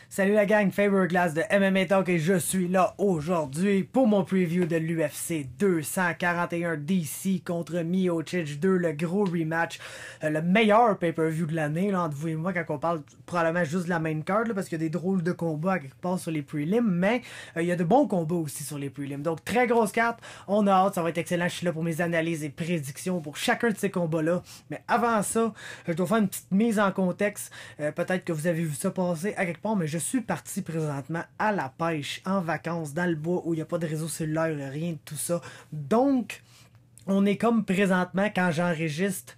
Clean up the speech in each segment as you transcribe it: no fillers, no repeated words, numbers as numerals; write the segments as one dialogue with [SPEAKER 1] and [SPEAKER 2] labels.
[SPEAKER 1] Salut la gang, Faberglass de MMA Talk et je suis là aujourd'hui pour mon preview de l'UFC 241 DC contre Miocic 2, le gros rematch, le meilleur pay-per-view de l'année, là, entre vous et moi, quand on parle probablement juste de la main card, là, parce qu'il y a des drôles de combats à quelque part sur les prelims, mais il y a de bons combats aussi sur les prelims. Donc très grosse carte, on a hâte, ça va être excellent, je suis là pour mes analyses et prédictions pour chacun de ces combats-là. Mais avant ça, je dois faire une petite mise en contexte, peut-être que vous avez vu ça passer à quelque part, mais je suis parti présentement à la pêche, en vacances, dans le bois, où il n'y a pas de réseau cellulaire, rien de tout ça. Donc, on est comme présentement, quand j'enregistre,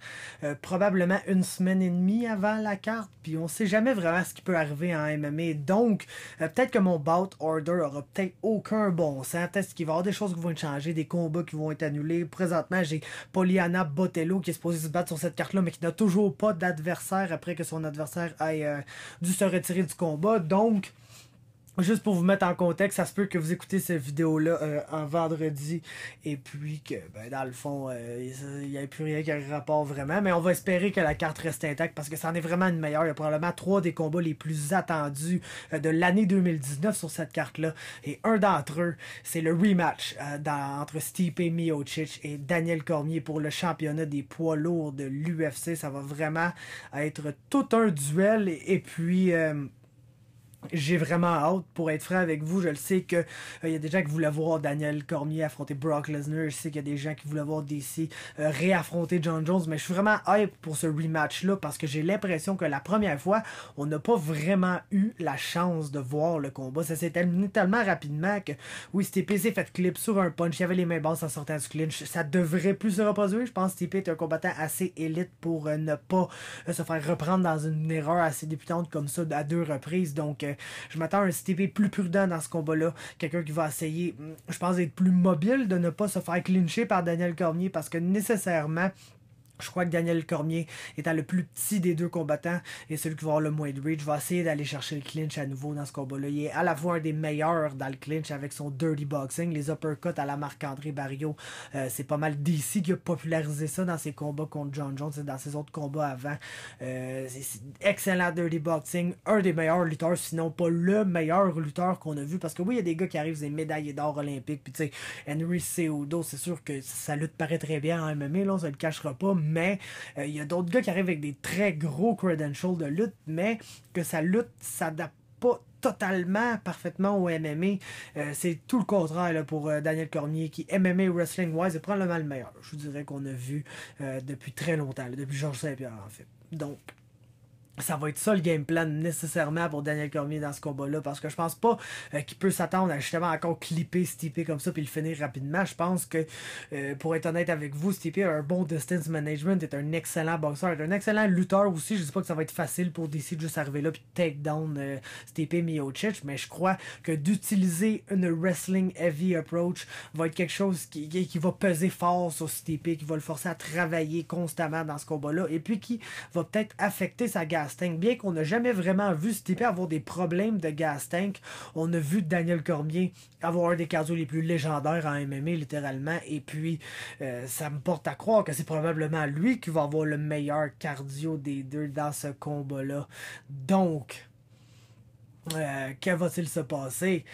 [SPEAKER 1] probablement une semaine et demie avant la carte, puis on sait jamais vraiment ce qui peut arriver en MMA. Donc, peut-être que mon bout order aura peut-être aucun bon sens. Peut-être qu'il va y avoir des choses qui vont être changées, des combats qui vont être annulés. Présentement, j'ai Poliana Botello qui est supposé se battre sur cette carte-là, mais qui n'a toujours pas d'adversaire après que son adversaire ait dû se retirer du combat. Donc, juste pour vous mettre en contexte, ça se peut que vous écoutez cette vidéo-là en vendredi et puis que, ben, dans le fond, il n'y a plus rien qui a rapport vraiment. Mais on va espérer que la carte reste intacte parce que c'en est vraiment une meilleure. Il y a probablement 3 des combats les plus attendus de l'année 2019 sur cette carte-là. Et un d'entre eux, c'est le rematch entre Stipe Miocic et Daniel Cormier pour le championnat des poids lourds de l'UFC. Ça va vraiment être tout un duel et puis... j'ai vraiment hâte, pour être franc avec vous. Je le sais que y a des gens qui voulaient voir Daniel Cormier affronter Brock Lesnar. Je sais qu'il y a des gens qui voulaient voir DC réaffronter John Jones. Mais je suis vraiment hype pour ce rematch-là parce que j'ai l'impression que la première fois, on n'a pas vraiment eu la chance de voir le combat. Ça s'est terminé tellement rapidement que, oui, Stipe s'est fait clip sur un punch. Il y avait les mains basses en sortant du clinch. Ça devrait plus se reproduire. Je pense que Stipe est un combattant assez élite pour ne pas se faire reprendre dans une erreur assez débutante comme ça à 2 reprises. Donc, je m'attends à un Stipe plus prudent dans ce combat-là. Quelqu'un qui va essayer, je pense, d'être plus mobile, de ne pas se faire clincher par Daniel Cormier parce que nécessairement, je crois que Daniel Cormier, étant le plus petit des 2 combattants et celui qui va avoir le moins de reach, va essayer d'aller chercher le clinch à nouveau dans ce combat-là. Il est à la fois un des meilleurs dans le clinch avec son dirty boxing. Les uppercuts à la Marc-André Barriault, c'est pas mal DC qui a popularisé ça dans ses combats contre John Jones et dans ses autres combats avant. C'est excellent dirty boxing. Un des meilleurs lutteurs, sinon pas le meilleur lutteur qu'on a vu. Parce que oui, il y a des gars qui arrivent des médailles d'or olympiques. Puis tu sais, Henry Cejudo, c'est sûr que sa lutte paraît très bien en MMA, là, on se le cachera pas. Mais il y a d'autres gars qui arrivent avec des très gros credentials de lutte, mais que sa lutte s'adapte pas totalement parfaitement au MMA. C'est tout le contraire là, pour Daniel Cormier qui MMA wrestling wise est probablement le meilleur. Je vous dirais qu'on a vu depuis très longtemps, là, depuis Georges Saint-Pierre en fait. Donc ça va être ça le game plan nécessairement pour Daniel Cormier dans ce combat-là parce que je pense pas qu'il peut s'attendre à justement encore clipper Stipe comme ça puis le finir rapidement. Je pense que pour être honnête avec vous, Stipe a un bon distance management, est un excellent boxeur, est un excellent lutteur aussi. Je sais pas que ça va être facile pour DC de juste arriver là puis take down Stipe Miocic, mais je crois que d'utiliser une wrestling heavy approach va être quelque chose qui va peser fort sur Stipe, qui va le forcer à travailler constamment dans ce combat-là et puis qui va peut-être affecter sa gas tank. Bien qu'on n'a jamais vraiment vu Stipe avoir des problèmes de gas tank, on a vu Daniel Cormier avoir un des cardio les plus légendaires en MMA littéralement et puis ça me porte à croire que c'est probablement lui qui va avoir le meilleur cardio des 2 dans ce combat-là. Donc que va-t-il se passer?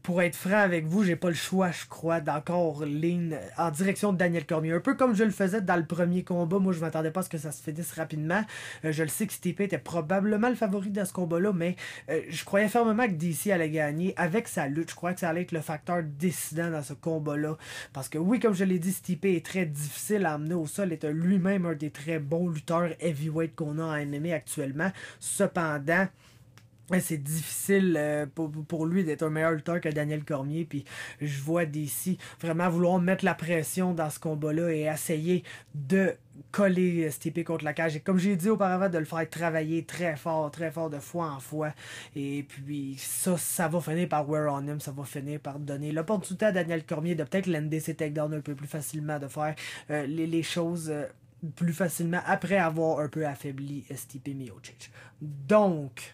[SPEAKER 1] Pour être franc avec vous, j'ai pas le choix, je crois, d'encore ligne en direction de Daniel Cormier. Un peu comme je le faisais dans le premier combat. Moi, je m'attendais pas à ce que ça se finisse rapidement. Je le sais que Stipe était probablement le favori dans ce combat-là, mais je croyais fermement que DC allait gagner avec sa lutte. Je crois que ça allait être le facteur décidant dans ce combat-là. Parce que oui, comme je l'ai dit, Stipe est très difficile à amener au sol. Est lui-même un des très bons lutteurs heavyweight qu'on a en MMA actuellement. Cependant, c'est difficile pour lui d'être un meilleur lutteur que Daniel Cormier. Puis je vois DC vraiment vouloir mettre la pression dans ce combat-là et essayer de coller Stipe contre la cage. Et comme j'ai dit auparavant, de le faire travailler très fort de fois en fois. Et puis ça va finir par wear on him. Ça va finir par donner l'opportunité à Daniel Cormier de peut-être l'ender ses takedowns un peu plus facilement, de faire les choses... plus facilement après avoir un peu affaibli Stipe Miocic. Donc...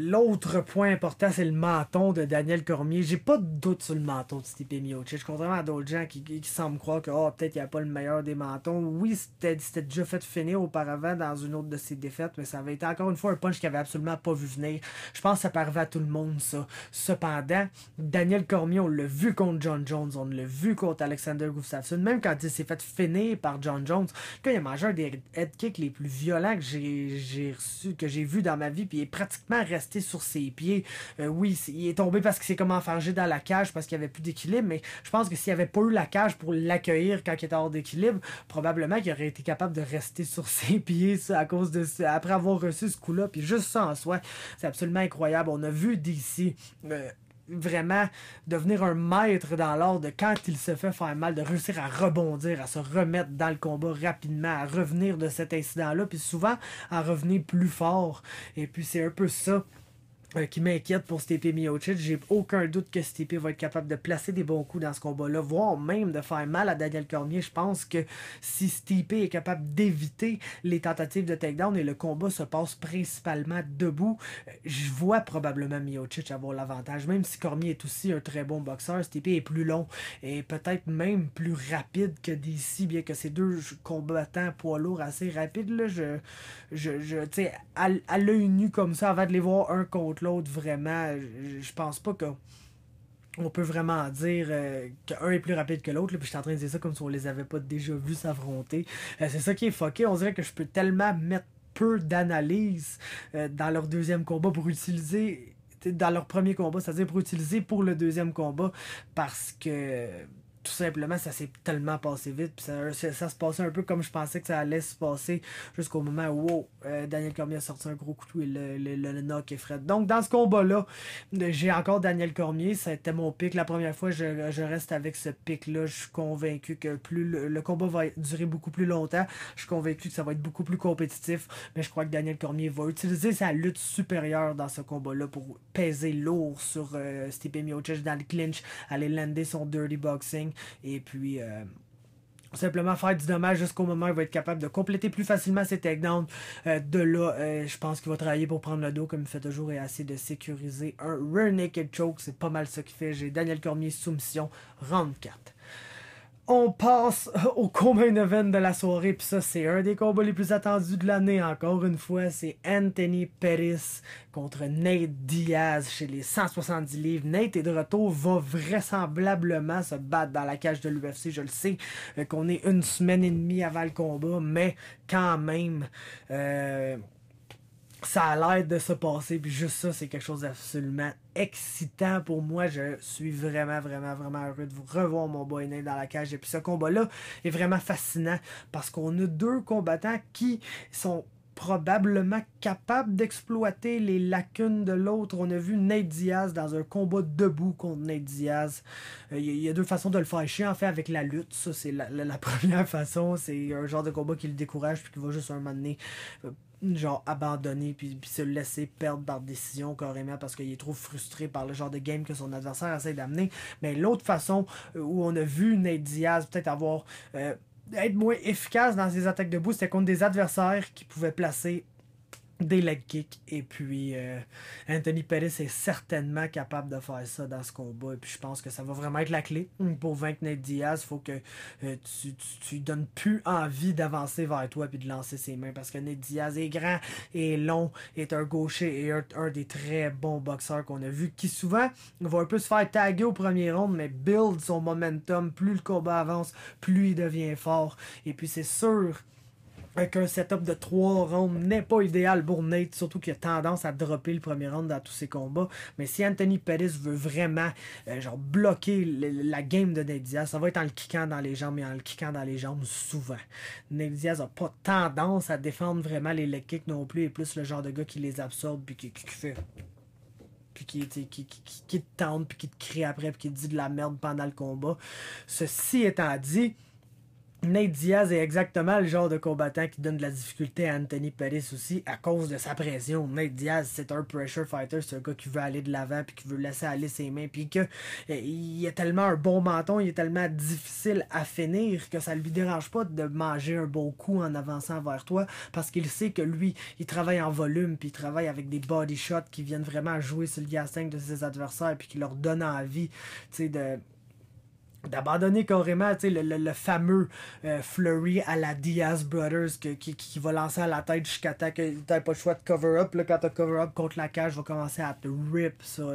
[SPEAKER 1] L'autre point important, c'est le menton de Daniel Cormier. J'ai pas de doute sur le menton de Stipe Miocic, contrairement à d'autres gens qui semblent croire que peut-être il n'y a pas le meilleur des mentons. Oui, c'était déjà fait finir auparavant dans une autre de ses défaites, mais ça avait été encore une fois un punch qu'il avait absolument pas vu venir. Je pense que ça peut arriver à tout le monde, ça. Cependant, Daniel Cormier, on l'a vu contre John Jones, on l'a vu contre Alexander Gustafsson, même quand il s'est fait finir par John Jones, quand il a mangé un des head kicks les plus violents que j'ai vu dans ma vie, puis il est pratiquement resté sur ses pieds. Oui, il est tombé parce qu'il s'est comme enfargé dans la cage parce qu'il n'y avait plus d'équilibre, mais je pense que s'il n'y avait pas eu la cage pour l'accueillir quand il était hors d'équilibre, probablement qu'il aurait été capable de rester sur ses pieds à cause de après avoir reçu ce coup-là. Puis juste ça en soi, c'est absolument incroyable. On a vu d'ici vraiment devenir un maître dans l'art de quand il se fait faire mal, de réussir à rebondir, à se remettre dans le combat rapidement, à revenir de cet incident-là, puis souvent à revenir plus fort. Et puis c'est un peu ça qui m'inquiète pour Stipe Miocic. J'ai aucun doute que Stipe va être capable de placer des bons coups dans ce combat-là, voire même de faire mal à Daniel Cormier. Je pense que si Stipe est capable d'éviter les tentatives de takedown et le combat se passe principalement debout, je vois probablement Miocic avoir l'avantage. Même si Cormier est aussi un très bon boxeur, Stipe est plus long et peut-être même plus rapide que DC, bien que ces deux combattants poids lourds assez rapides. Là, tu sais, à l'œil nu comme ça, avant de les voir un contre l'autre, vraiment, je pense pas qu'on peut vraiment dire qu'un est plus rapide que l'autre. Puis je suis en train de dire ça comme si on les avait pas déjà vus s'affronter. C'est ça qui est fucké. On dirait que je peux tellement mettre peu d'analyse dans leur deuxième combat pour utiliser dans leur premier combat, c'est-à-dire pour utiliser pour le deuxième combat, parce que tout simplement, ça s'est tellement passé vite. Puis ça se passait un peu comme je pensais que ça allait se passer jusqu'au moment où Daniel Cormier a sorti un gros couteau et le knock est frais. Donc, dans ce combat-là, j'ai encore Daniel Cormier. C'était mon pick. La première fois, je reste avec ce pick-là. Je suis convaincu que plus le combat va durer beaucoup plus longtemps. Je suis convaincu que ça va être beaucoup plus compétitif. Mais je crois que Daniel Cormier va utiliser sa lutte supérieure dans ce combat-là pour peser lourd sur Stipe Miocic dans le clinch, aller lander son dirty boxing. Et puis simplement faire du dommage jusqu'au moment où il va être capable de compléter plus facilement ses takedowns. De là, je pense qu'il va travailler pour prendre le dos comme il fait toujours et essayer de sécuriser un rear naked choke. C'est pas mal ça qu'il fait. J'ai Daniel Cormier soumission, round 4. On passe au combat event de la soirée, puis ça, c'est un des combats les plus attendus de l'année, encore une fois. C'est Anthony Pettis contre Nate Diaz chez les 170 livres. Nate est de retour, va vraisemblablement se battre dans la cage de l'UFC. Je le sais qu'on est une semaine et demie avant le combat, mais quand même... ça a l'air de se passer, puis juste ça, c'est quelque chose d'absolument excitant pour moi. Je suis vraiment, vraiment, vraiment heureux de vous revoir, mon boy Nate, dans la cage. Et puis ce combat-là est vraiment fascinant parce qu'on a deux combattants qui sont probablement capables d'exploiter les lacunes de l'autre. On a vu Nate Diaz dans un combat debout contre Nate Diaz. Il y a deux façons de le faire chier, en fait, avec la lutte. Ça, c'est la première façon. C'est un genre de combat qui le décourage puis qui va juste un moment donné... genre abandonner puis se laisser perdre par décision carrément parce qu'il est trop frustré par le genre de game que son adversaire essaie d'amener. Mais l'autre façon où on a vu Nate Diaz peut-être avoir être moins efficace dans ses attaques debout, c'était contre des adversaires qui pouvaient placer des leg kicks. Et puis Anthony Pettis est certainement capable de faire ça dans ce combat. Et puis je pense que ça va vraiment être la clé pour vaincre Nate Diaz. Il faut que tu lui donnes plus envie d'avancer vers toi puis de lancer ses mains. Parce que Nate Diaz est grand et long, est un gaucher et un des très bons boxeurs qu'on a vu, qui souvent va un peu se faire taguer au premier round, mais build son momentum. Plus le combat avance, plus il devient fort. Et puis c'est sûr qu'un setup de 3 rounds n'est pas idéal pour Nate, surtout qu'il a tendance à dropper le premier round dans tous ses combats. Mais si Anthony Pettis veut vraiment genre bloquer la game de Nate Diaz, ça va être en le kickant dans les jambes et en le kickant dans les jambes souvent. Nate Diaz n'a pas tendance à défendre vraiment les leg kicks non plus, et plus le genre de gars qui les absorbe puis qui fait... puis qui te tente, puis qui te crie après, puis qui te dit de la merde pendant le combat. Ceci étant dit, Nate Diaz est exactement le genre de combattant qui donne de la difficulté à Anthony Pettis aussi à cause de sa pression. Nate Diaz, c'est un pressure fighter, c'est un gars qui veut aller de l'avant puis qui veut laisser aller ses mains puis que il a tellement un bon menton, il est tellement difficile à finir que ça lui dérange pas de manger un bon coup en avançant vers toi parce qu'il sait que lui, il travaille en volume puis il travaille avec des body shots qui viennent vraiment jouer sur le gas tank de ses adversaires puis qui leur donnent envie, tu sais, d'abandonner carrément le fameux flurry à la Diaz Brothers qui va lancer à la tête jusqu'à temps que t'as pas le choix de cover-up. Quand t'as cover-up contre la cage, va commencer à te rip sur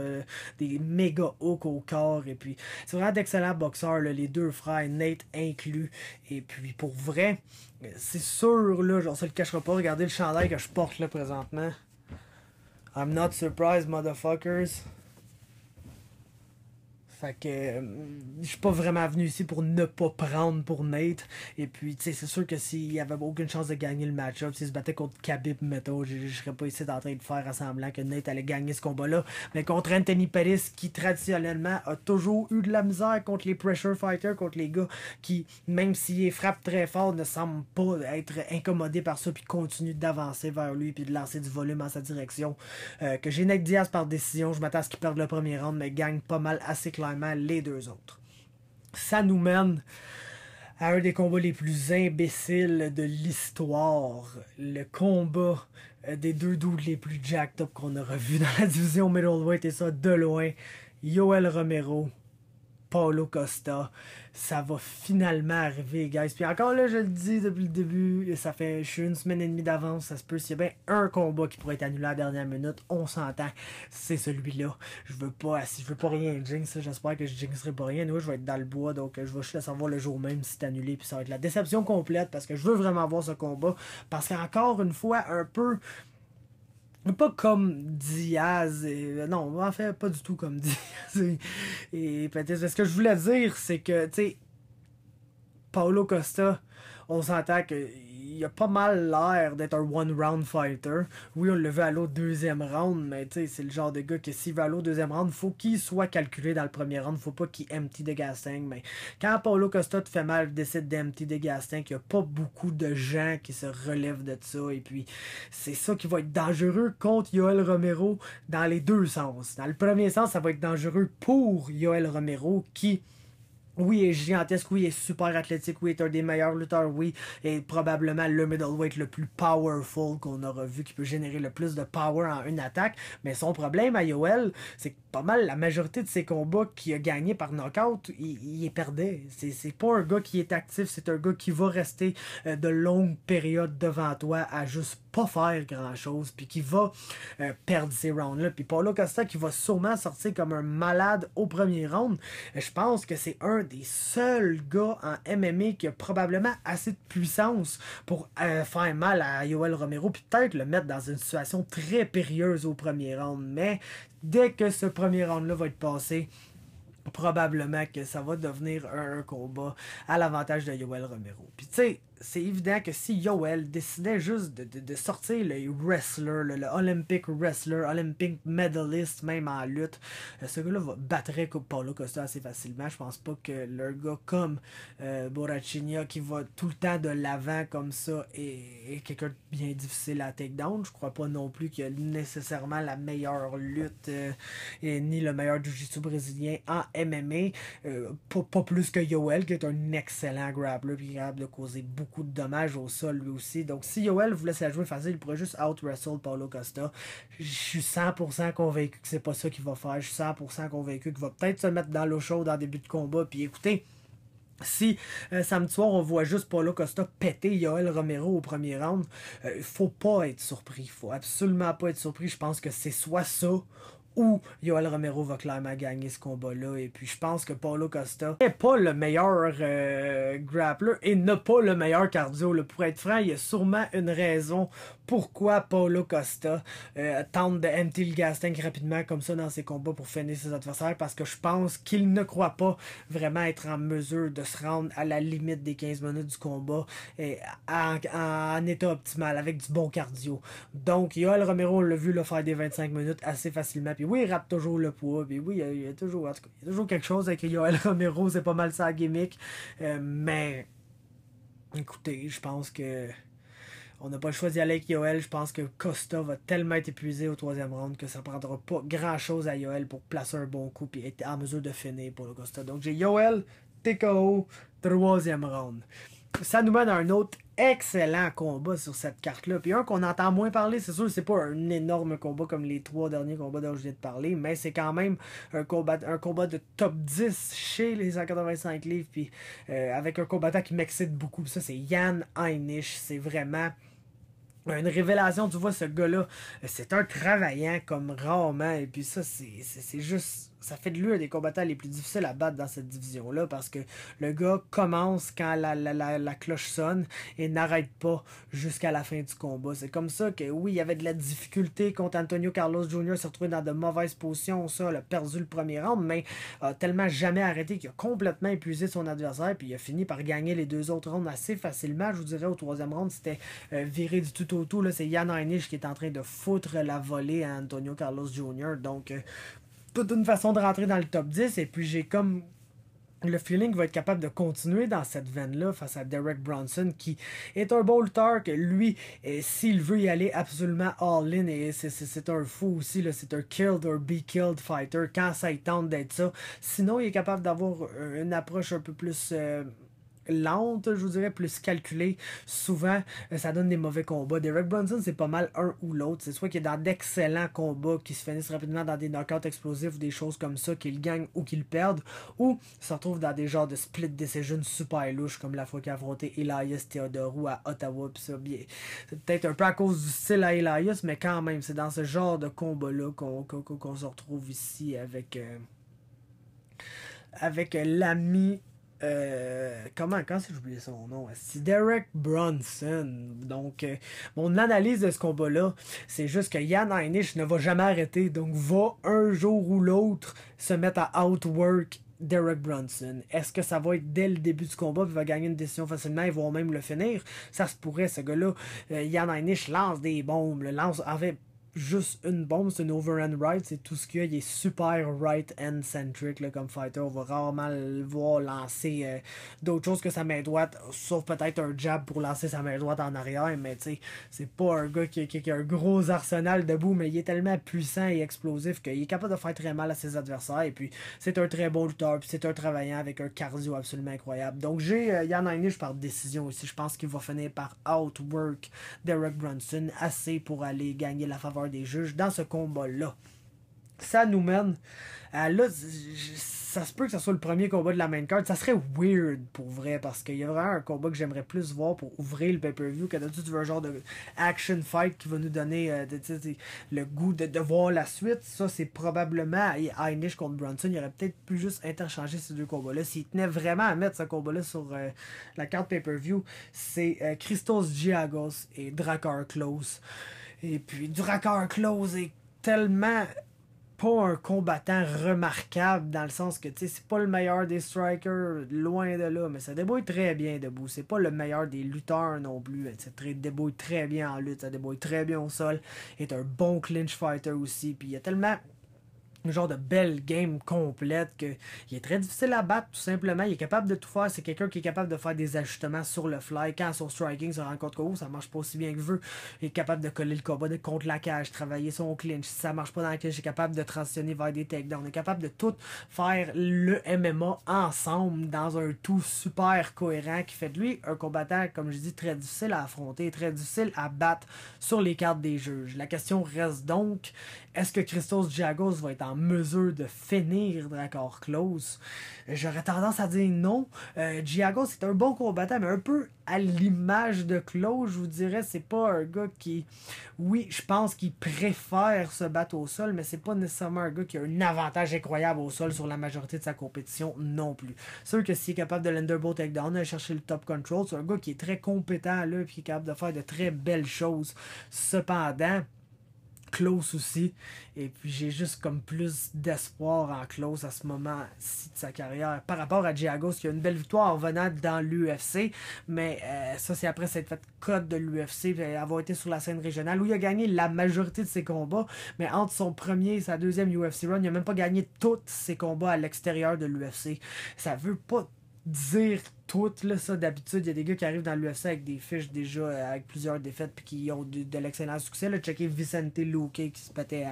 [SPEAKER 1] des méga hooks au corps. Et puis, c'est vraiment d'excellents boxeurs, là, les deux frères, Nate inclus. Et puis, pour vrai, c'est sûr, là, genre, ça le cachera pas. Regardez le chandail que je porte là présentement. I'm not surprised, motherfuckers. Fait que je suis pas vraiment venu ici pour ne pas prendre pour Nate. Et puis, tu sais, c'est sûr que s'il avait aucune chance de gagner le match-up, s'il se battait contre Khabib, mettons, je serais pas ici en train de faire semblant que Nate allait gagner ce combat-là. Mais contre Anthony Pettis, qui traditionnellement a toujours eu de la misère contre les pressure fighters, contre les gars qui, même s'ils frappent très fort, ne semblent pas être incommodés par ça, puis continuent d'avancer vers lui, puis de lancer du volume en sa direction. Que j'ai Nate Diaz par décision, je m'attends à ce qu'il perde le premier round, mais gagne pas mal assez clairement les deux autres. Ça nous mène à un des combats les plus imbéciles de l'histoire. Le combat des deux dudes les plus jacked up qu'on aura vu dans la division middleweight, et ça de loin. Yoel Romero, Paulo Costa. Ça va finalement arriver, guys. Puis encore là, je le dis depuis le début, ça fait, je suis une semaine et demie d'avance, ça se peut, s'il y a bien un combat qui pourrait être annulé à la dernière minute, on s'entend, c'est celui-là. Je veux pas rien jinx, j'espère que je jinxerai pas rien. Nous, je vais être dans le bois, donc je vais juste le savoir le jour même si c'est annulé, puis ça va être la déception complète, parce que je veux vraiment voir ce combat, parce qu'encore une fois, un peu... Pas comme Diaz, non, en fait, pas du tout comme Diaz et peut-être. Ce que je voulais dire, c'est que, tu sais, Paulo Costa, on s'entend qu'il a pas mal l'air d'être un one-round fighter. Oui, on le veut aller au deuxième round, mais tu sais, c'est le genre de gars que s'il va aller au deuxième round, faut qu'il soit calculé dans le premier round, faut pas qu'il empty de gas tank. Mais quand Paulo Costa te fait mal, décide d'empty de gas tank, il y a pas beaucoup de gens qui se relèvent de ça. Et puis, c'est ça qui va être dangereux contre Yoel Romero dans les deux sens. Dans le premier sens, ça va être dangereux pour Yoel Romero qui... Oui, il est gigantesque, oui, il est super athlétique, oui, il est un des meilleurs lutteurs, oui, et probablement le middleweight le plus powerful qu'on aura vu, qui peut générer le plus de power en une attaque. Mais son problème à Yoel, c'est que pas mal la majorité de ses combats qu'il a gagné par knockout, il est perdait. C'est pas un gars qui est actif, c'est un gars qui va rester de longues périodes devant toi à juste pas faire grand chose, puis qui va perdre ces rounds-là. Puis Paulo Costa qui va sûrement sortir comme un malade au premier round. Je pense que c'est un des seuls gars en MMA qui a probablement assez de puissance pour faire mal à Yoel Romero, puis peut-être le mettre dans une situation très périlleuse au premier round. Mais dès que ce premier round-là va être passé, probablement que ça va devenir un combat à l'avantage de Yoel Romero. Puis tu sais, c'est évident que si Yoel décidait juste de sortir le wrestler, le Olympic wrestler, Olympic medalist même en lutte, ce gars-là battrait Paulo Costa assez facilement. Je pense pas que le gars comme Borrachinha qui va tout le temps de l'avant comme ça est quelqu'un de bien difficile à take down. Je crois pas non plus qu'il y a nécessairement la meilleure lutte ni le meilleur jiu-jitsu brésilien en MMA. Pas plus que Yoel qui est un excellent grappler puis capable de causer beaucoup de dommages au sol lui aussi. Donc si Yoel voulait se la jouer facile, il pourrait juste out-wrestle Paulo Costa. Je suis 100% convaincu que c'est pas ça qu'il va faire. Je suis 100% convaincu qu'il va peut-être se mettre dans l'eau chaude en début de combat. Puis écoutez, si samedi soir on voit juste Paulo Costa péter Yoel Romero au premier round, faut pas être surpris. Faut absolument pas être surpris. Je pense que c'est soit ça ou Yoel Romero va clairement gagner ce combat-là. Et puis je pense que Paulo Costa n'est pas le meilleur grappler et n'a pas le meilleur cardio. Là. Pour être franc, il y a sûrement une raison pourquoi Paulo Costa tente de empty le gas tank rapidement comme ça dans ses combats pour finir ses adversaires, parce que je pense qu'il ne croit pas vraiment être en mesure de se rendre à la limite des 15 minutes du combat en état optimal, avec du bon cardio. Donc Yoel Romero, on l'a vu le faire des 25 minutes assez facilement. Puis oui, il rate toujours le poids. Puis oui, il y a toujours quelque chose avec Yoel Romero. C'est pas mal ça, gimmick. Mais Écoutez, je pense que on n'a pas le choix d'y aller avec Yoel. Je pense que Costa va tellement être épuisé au troisième round que ça ne prendra pas grand chose à Yoel pour placer un bon coup et être en mesure de finir pour le Costa. Donc j'ai Yoel, TKO, troisième round. Ça nous mène à un autre excellent combat sur cette carte-là. Puis un qu'on entend moins parler, c'est sûr, c'est pas un énorme combat comme les 3 derniers combats dont je viens de parler, mais c'est quand même un combat de top 10 chez les 185 livres, puis avec un combattant qui m'excite beaucoup. Ça, c'est Jan Heinisch. C'est vraiment une révélation. Tu vois, ce gars-là, c'est un travaillant comme rarement, et puis ça, c'est juste... Ça fait de lui un des combattants les plus difficiles à battre dans cette division-là parce que le gars commence quand la cloche sonne et n'arrête pas jusqu'à la fin du combat. C'est comme ça que, oui, il y avait de la difficulté contre Antonio Carlos Jr. se retrouver dans de mauvaises positions. Ça, il a perdu le premier round, mais a tellement jamais arrêté qu'il a complètement épuisé son adversaire puis il a fini par gagner les 2 autres rounds assez facilement. Je vous dirais, au troisième round, c'était viré du tout au tout. Là, c'est Jan Heinisch qui est en train de foutre la volée à Antonio Carlos Jr. Donc, toute une façon de rentrer dans le top 10 et puis j'ai comme le feeling qu'il va être capable de continuer dans cette veine-là face à Derek Brunson qui est un bon lutteur que lui, s'il veut y aller absolument all-in, et c'est un fou aussi, c'est un killed or be killed fighter quand ça il tente d'être ça. Sinon, il est capable d'avoir une approche un peu plus... lente, je vous dirais, plus calculée. Souvent, ça donne des mauvais combats. Derek Brunson, c'est pas mal un ou l'autre. C'est soit qu'il est dans d'excellents combats qui se finissent rapidement dans des knockouts explosifs ou des choses comme ça, qu'il gagne ou qu'il perde, ou se retrouve dans des genres de split decision super louches, comme la fois qu'il a affronté Elias Theodorou à Ottawa. Pis ça, c'est peut-être un peu à cause du style à Elias, mais quand même, c'est dans ce genre de combat-là qu'on se retrouve ici avec l'ami comment j'ai oublié son nom? C'est Derek Brunson. Donc, mon analyse de ce combat-là, c'est juste que Jan Heinisch ne va jamais arrêter. Donc, va un jour ou l'autre se mettre à outwork Derek Brunson. Est-ce que ça va être dès le début du combat, puis il va gagner une décision facilement, ils vont même le finir? Ça se pourrait, ce gars-là. Jan Heinisch lance des bombes, en fait, juste une bombe, c'est une overhand right, c'est tout ce qu'il y a. Il est super right-hand centric là, comme fighter. On va rarement le voir lancer d'autres choses que sa main droite, sauf peut-être un jab pour lancer sa main droite en arrière, mais tu sais, c'est pas un gars qui a un gros arsenal debout, mais il est tellement puissant et explosif qu'il est capable de faire très mal à ses adversaires, et puis c'est un très bon lutteur, puis c'est un travaillant avec un cardio absolument incroyable. Donc j'ai Jan Heinisch par décision ici. Je pense qu'il va finir par outwork Derek Brunson assez pour aller gagner la faveur des juges dans ce combat-là. Ça nous mène à là, ça se peut que ce soit le premier combat de la main card. Ça serait weird pour vrai parce qu'il y a vraiment un combat que j'aimerais plus voir pour ouvrir le pay-per-view que d'habitude tu veux un genre de action fight qui va nous donner le goût de voir la suite. Ça c'est probablement Heinisch contre Brunson. Il aurait peut-être pu juste interchanger ces deux combats-là. S'il tenait vraiment à mettre ce combat-là sur la carte pay-per-view, c'est Christos Giagos et Drakkar Klose. Et puis Drakkar Klose est tellement pas un combattant remarquable dans le sens que tu sais c'est pas le meilleur des strikers, loin de là, mais ça débrouille très bien debout. C'est pas le meilleur des lutteurs non plus. Ça débrouille très bien en lutte, ça débrouille très bien au sol. Il est un bon clinch fighter aussi. Puis il y a tellement un genre de belle game complète qu'il est très difficile à battre tout simplement. Il est capable de tout faire. C'est quelqu'un qui est capable de faire des ajustements sur le fly. Quand son striking se rend compte que ça marche pas aussi bien que veut, il est capable de coller le combat contre la cage, travailler son clinch. Si ça marche pas dans la cage, il est capable de transitionner vers des takedowns. Il est capable de tout faire le MMA ensemble dans un tout super cohérent qui fait de lui un combattant, comme je dis, très difficile à affronter, très difficile à battre sur les cartes des juges. La question reste donc, est-ce que Christos Giagos va être en mesure de finir Drakkar Klose? J'aurais tendance à dire non. Giagos est un bon combattant, mais un peu à l'image de Klose, je vous dirais, c'est pas un gars qui... Oui, je pense qu'il préfère se battre au sol, mais c'est pas nécessairement un gars qui a un avantage incroyable au sol sur la majorité de sa compétition non plus. C'est sûr que s'il est capable de l'underbow takedown, aller chercher le top control, c'est un gars qui est très compétent là, puis qui est capable de faire de très belles choses. Cependant, Klose aussi, et puis j'ai juste comme plus d'espoir en Klose à ce moment-ci de sa carrière par rapport à Giagos qui a une belle victoire en venant dans l'UFC, mais ça c'est après s'être fait cut de l'UFC, avoir été sur la scène régionale où il a gagné la majorité de ses combats, mais entre son premier et sa deuxième UFC run, il a même pas gagné tous ses combats à l'extérieur de l'UFC. Ça veut pas dire tout, là, ça, d'habitude, il y a des gars qui arrivent dans l'UFC avec des fiches déjà, avec plusieurs défaites, puis qui ont de l'excellent succès, là. Checker Vicente Luque qui se battait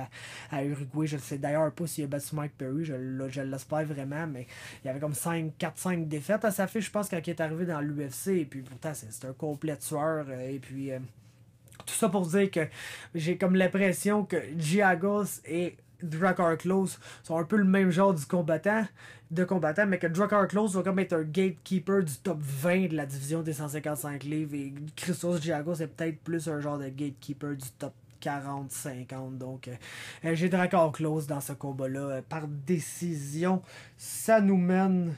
[SPEAKER 1] à Uruguay, je ne sais d'ailleurs pas s'il a battu Mike Perry, je l'espère vraiment, mais il y avait comme 4-5 défaites à sa fiche, je pense, quand il est arrivé dans l'UFC, et puis pourtant, c'est un complet tueur, et puis... tout ça pour dire que j'ai comme l'impression que Giagos et Drakkar Klose sont un peu le même genre de combattant, mais que Drakkar Klose va comme être un gatekeeper du top 20 de la division des 155 livres, et Christos Giagos est peut-être plus un genre de gatekeeper du top 40-50. Donc, j'ai Drakkar Klose dans ce combat-là par décision. Ça nous mène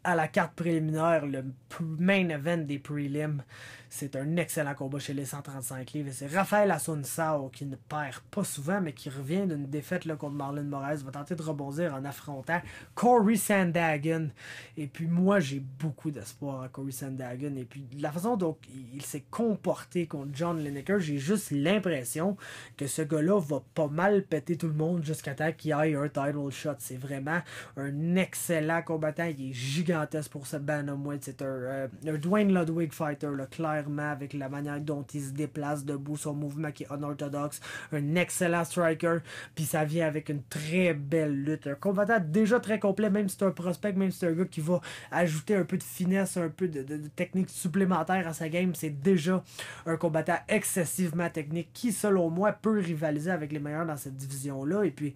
[SPEAKER 1] à la carte préliminaire, le main event des prelims. C'est un excellent combat chez les 135 livres. C'est Raphaël Assunção qui ne perd pas souvent, mais qui revient d'une défaite là, contre Marlon Moraes. Va tenter de rebondir en affrontant Corey Sandhagen. Et puis moi, j'ai beaucoup d'espoir en Corey Sandhagen. Et puis la façon dont il s'est comporté contre John Lineker, j'ai juste l'impression que ce gars-là va pas mal péter tout le monde jusqu'à temps qu'il aille un title shot. C'est vraiment un excellent combattant. Il est gigantesque pour ce bantamweight. C'est un Dwayne Ludwig fighter, là, clairement, avec la manière dont il se déplace debout, son mouvement qui est unorthodoxe, un excellent striker, puis ça vient avec une très belle lutte. Un combattant déjà très complet, même si c'est un prospect, même si c'est un gars qui va ajouter un peu de finesse, un peu de technique supplémentaire à sa game, c'est déjà un combattant excessivement technique qui, selon moi, peut rivaliser avec les meilleurs dans cette division-là. Et puis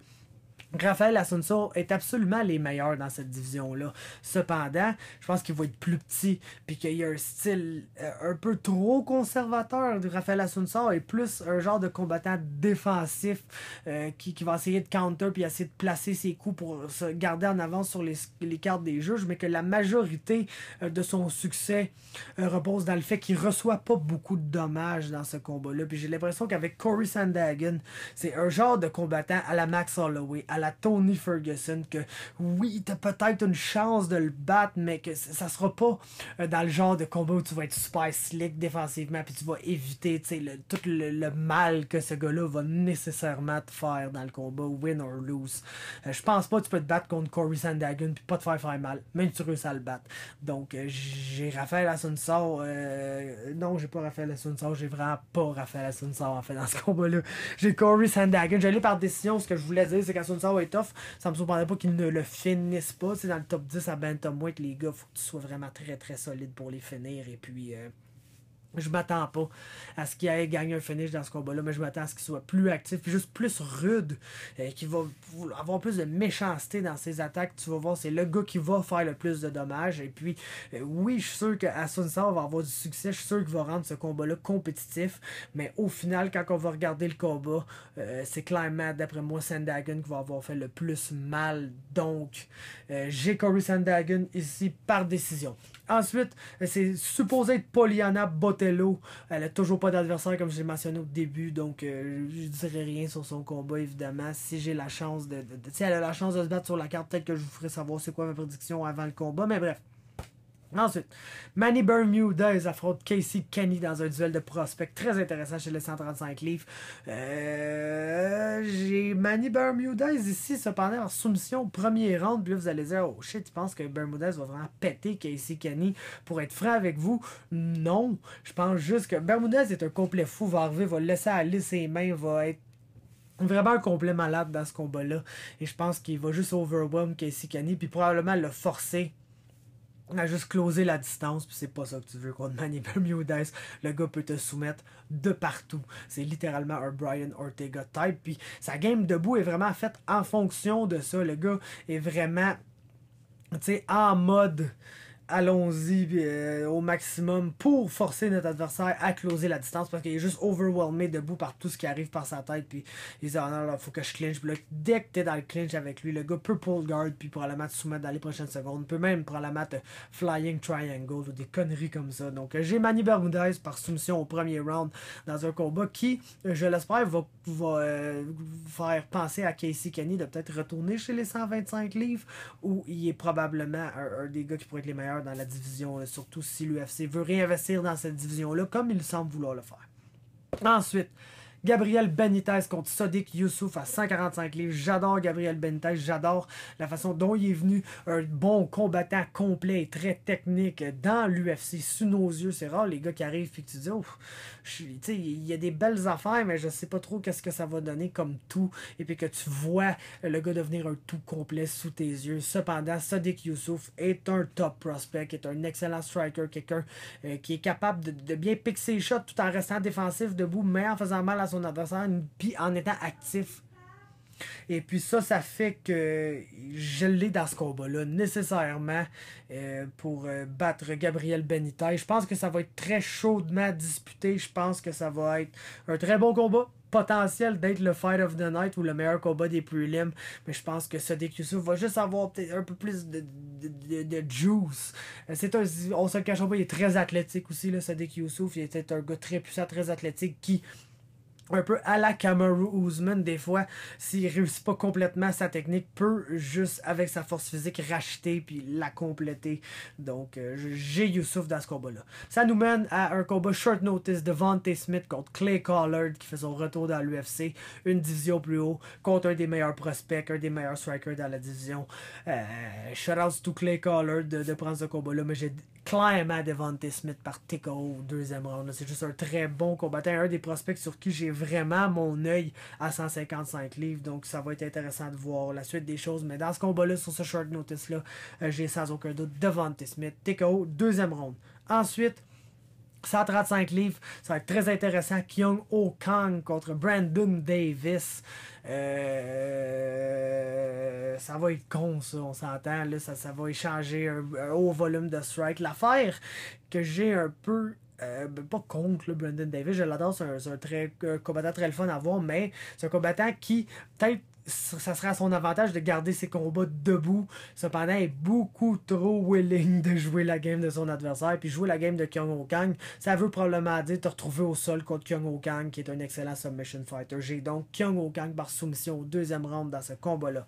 [SPEAKER 1] Raphaël Assunção est absolument les meilleurs dans cette division-là. Cependant, je pense qu'il va être plus petit, puis qu'il y a un style un peu trop conservateur de Raphaël Assunção et plus un genre de combattant défensif qui va essayer de counter puis essayer de placer ses coups pour se garder en avance sur les cartes des juges, mais que la majorité de son succès repose dans le fait qu'il reçoit pas beaucoup de dommages dans ce combat-là. Puis j'ai l'impression qu'avec Corey Sandhagen, c'est un genre de combattant à la Max Holloway, à la Tony Ferguson, que oui, t'as peut-être une chance de le battre, mais que ça sera pas dans le genre de combat où tu vas être super slick défensivement, puis tu vas éviter tout le mal que ce gars-là va nécessairement te faire dans le combat, win or lose. Je pense pas que tu peux te battre contre Corey Sandhagen puis pas te faire mal, même si tu réussis à le battre. Donc, j'ai Raphaël Assunção. Non, j'ai pas Raphaël Assunção, j'ai vraiment pas Raphaël Assunção en fait dans ce combat-là. J'ai Corey Sandhagen. J'allais par décision. Ce que je voulais dire, c'est qu'Assunção est tough. Ça me surprendrait pas qu'il ne le finisse pas. C'est dans le top 10 à bantamweight, les gars, faut que tu sois vraiment très très solide pour les finir. Et puis, je m'attends pas à ce qu'il aille gagner un finish dans ce combat-là, mais je m'attends à ce qu'il soit plus actif, puis juste plus rude, qu'il va avoir plus de méchanceté dans ses attaques. Tu vas voir, c'est le gars qui va faire le plus de dommages. Et puis, oui, je suis sûr qu'Assunção va avoir du succès. Je suis sûr qu'il va rendre ce combat-là compétitif. Mais au final, quand on va regarder le combat, c'est clairement, d'après moi, Sandhagen qui va avoir fait le plus mal. Donc, j'ai Corey Sandhagen ici par décision. Ensuite, c'est supposé être Poliana Botelho. Elle a toujours pas d'adversaire, comme je l'ai mentionné au début, donc je dirais rien sur son combat, évidemment. Si j'ai la chance si elle a la chance de se battre sur la carte, peut-être que je vous ferai savoir c'est quoi ma prédiction avant le combat, mais bref. Ensuite, Manny Bermudez affronte Casey Kenny dans un duel de prospects très intéressant chez les 135 livres. J'ai Manny Bermudez ici, cependant, en soumission au premier round. Puis là, vous allez dire, oh shit, tu penses que Bermudez va vraiment péter Casey Kenny? Pour être franc avec vous, non. Je pense juste que Bermudez est un complet fou, va arriver, va laisser aller ses mains, va être vraiment un complet malade dans ce combat-là. Et je pense qu'il va juste overwhelm Casey Kenny, puis probablement le forcer à juste closer la distance, puis c'est pas ça que tu veux contre Manny Bermudez. Le gars peut te soumettre de partout. C'est littéralement un Brian Ortega type, puis sa game debout est vraiment faite en fonction de ça. Le gars est vraiment, tu sais, en mode allons-y au maximum pour forcer notre adversaire à closer la distance, parce qu'il est juste overwhelmé debout par tout ce qui arrive par sa tête, puis il dit, oh non, là, faut que je clinch. Puis là, dès que t'es dans le clinch avec lui, le gars peut pull guard, puis probablement te soumettre dans les prochaines secondes, peut même probablement te flying triangle ou des conneries comme ça. Donc j'ai Manny Bermudez par soumission au premier round dans un combat qui, je l'espère, va faire penser à Casey Kenny de peut-être retourner chez les 125 livres, où il est probablement un des gars qui pourrait être les meilleurs dans la division, surtout si l'UFC veut réinvestir dans cette division-là, comme il semble vouloir le faire. Ensuite, Gabriel Benitez contre Sodiq Youssouf à 145 livres. J'adore Gabriel Benitez, j'adore la façon dont il est venu. Un bon combattant complet et très technique dans l'UFC, sous nos yeux. C'est rare les gars qui arrivent et que tu dis, oh, il y a des belles affaires, mais je sais pas trop qu'est-ce que ça va donner comme tout. Et puis que tu vois le gars devenir un tout complet sous tes yeux. Cependant, Sodiq Youssouf est un top prospect, est un excellent striker, quelqu'un qui est capable de bien piquer ses shots tout en restant défensif debout, mais en faisant mal à son adversaire, puis en étant actif. Et puis ça fait que je l'ai dans ce combat-là, nécessairement, pour battre Gabriel Benitez. Je pense que ça va être très chaudement disputé. Je pense que ça va être un très bon combat. Potentiel d'être le Fight of the Night ou le meilleur combat des prelims. Mais je pense que Sodiq Youssouf va juste avoir peut-être un peu plus de juice. On se le cachera pas, il est très athlétique aussi, là, Sodiq Youssouf. Il était un gars très puissant, très athlétique qui... un peu à la Kamaru Usman, des fois, s'il réussit pas complètement sa technique, peut juste, avec sa force physique, racheter puis la compléter. Donc, j'ai Youssouf dans ce combat-là. Ça nous mène à un combat short notice de Devontae Smith contre Clay Collard, qui fait son retour dans l'UFC, une division plus haut, contre un des meilleurs prospects, un des meilleurs strikers dans la division. Shout-out to Clay Collard de prendre ce combat-là, mais j'ai clairement Devontae Smith par TKO au deuxième round. C'est juste un très bon combattant, un des prospects sur qui j'ai vraiment mon œil à 155 livres, donc ça va être intéressant de voir la suite des choses, mais dans ce combat-là, sur ce short notice-là, j'ai sans aucun doute Devontae Smith, TKO, deuxième round. Ensuite, 135 livres, ça va être très intéressant. Kyung Oh Kang contre Brandon Davis. Ça va être con, ça, on s'entend. Là, ça va échanger un haut volume de strike. L'affaire que j'ai un peu... pas contre là, Brandon Davis, je l'adore, c'est un combattant très le fun à voir, mais c'est un combattant qui, peut-être, ça sera à son avantage de garder ses combats debout. Cependant, il est beaucoup trop willing de jouer la game de son adversaire. Puis jouer la game de Kyung Oh Kang, ça veut probablement dire te retrouver au sol contre Kyung Oh Kang, qui est un excellent submission fighter. J'ai donc Kyung Oh Kang par soumission au deuxième round dans ce combat-là.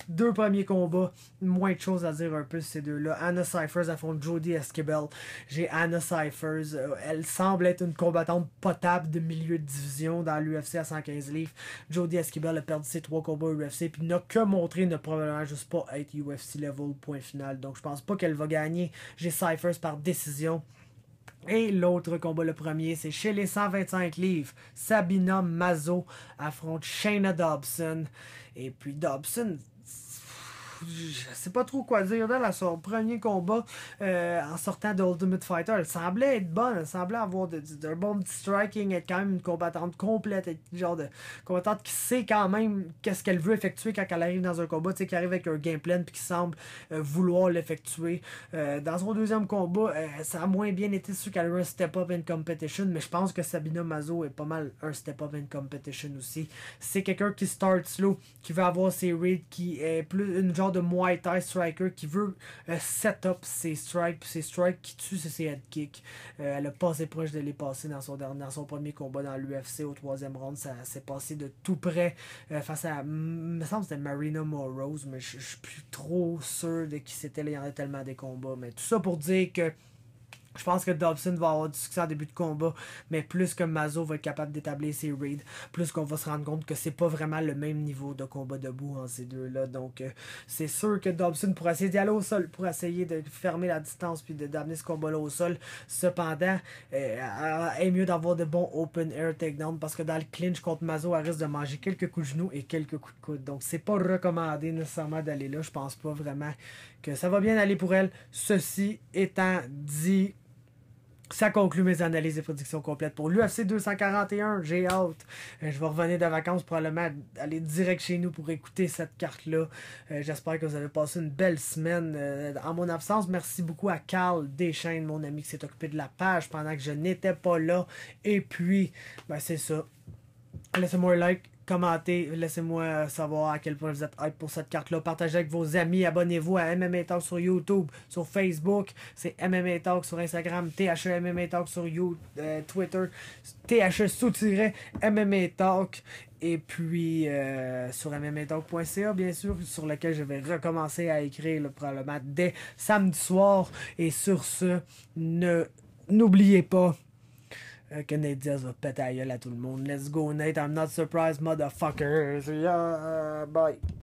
[SPEAKER 1] Deux premiers combats, moins de choses à dire un peu ces deux-là. Anna Cyphers affronte Jodie Esquibel. J'ai Anna Cyphers. Elle semble être une combattante potable de milieu de division dans l'UFC à 115 livres. Jodie Esquibel a perdu ses 3 combats UFC puis n'a que montré ne probablement juste pas être UFC level, point final. Donc je pense pas qu'elle va gagner. J'ai Cyphers par décision. Et l'autre combat, le premier, c'est chez les 125 livres. Sabina Mazo affronte Shayna Dobson. Et puis Dobson, je sais pas trop quoi dire d'elle à son premier combat en sortant de Ultimate Fighter. Elle semblait être bonne, elle semblait avoir un bon petit striking, être quand même une combattante complète, être le genre de combattante qui sait quand même qu'est-ce qu'elle veut effectuer quand elle arrive dans un combat, tu sais, qui arrive avec un game plan puis qui semble vouloir l'effectuer. Dans son deuxième combat, ça a moins bien été sûr qu'elle a eu un step-up in competition, mais je pense que Sabina Mazo est pas mal un step-up in competition aussi. C'est quelqu'un qui start slow, qui veut avoir ses reads, qui est plus une genre de Muay Thai striker qui veut set up ses strikes qui tuent ses head kicks. Elle a passé proche de les passer dans son premier combat dans l'UFC au troisième round. Ça s'est passé de tout près face à, me semble que c'était Marina Morose, mais je suis plus trop sûr de qui c'était. Il y en a tellement des combats, mais tout ça pour dire que je pense que Dobson va avoir du succès en début de combat, mais plus que Mazo va être capable d'établir ses reads, plus qu'on va se rendre compte que c'est pas vraiment le même niveau de combat debout entre ces deux-là. Donc, c'est sûr que Dobson pourra essayer d'y aller au sol, pour essayer de fermer la distance puis d'amener ce combat-là au sol. Cependant, est mieux d'avoir de bons open air takedown parce que dans le clinch contre Mazo, elle risque de manger quelques coups de genoux et quelques coups de coude. Donc, c'est pas recommandé nécessairement d'aller là. Je pense pas vraiment que ça va bien aller pour elle. Ceci étant dit, ça conclut mes analyses et prédictions complètes pour l'UFC 241. J'ai hâte. Je vais revenir de vacances, probablement aller direct chez nous pour écouter cette carte-là. J'espère que vous avez passé une belle semaine en mon absence. Merci beaucoup à Carl Deschaines, mon ami qui s'est occupé de la page pendant que je n'étais pas là. Et puis, ben c'est ça. Laissez-moi un like. Commentez, laissez-moi savoir à quel point vous êtes hype pour cette carte-là. Partagez avec vos amis, abonnez-vous à MMA Talk sur YouTube, sur Facebook, c'est MMA Talk sur Instagram, THE MMA Talk sur Twitter, THE-MMA Talk, et puis sur MMAtalk.ca, bien sûr, sur lequel je vais recommencer à écrire probablement dès samedi soir. Et sur ce, n'oubliez pas, que Nate Diaz va péter la gueule à tout le monde. Let's go, Nate. I'm not surprised, motherfuckers. Yeah, bye.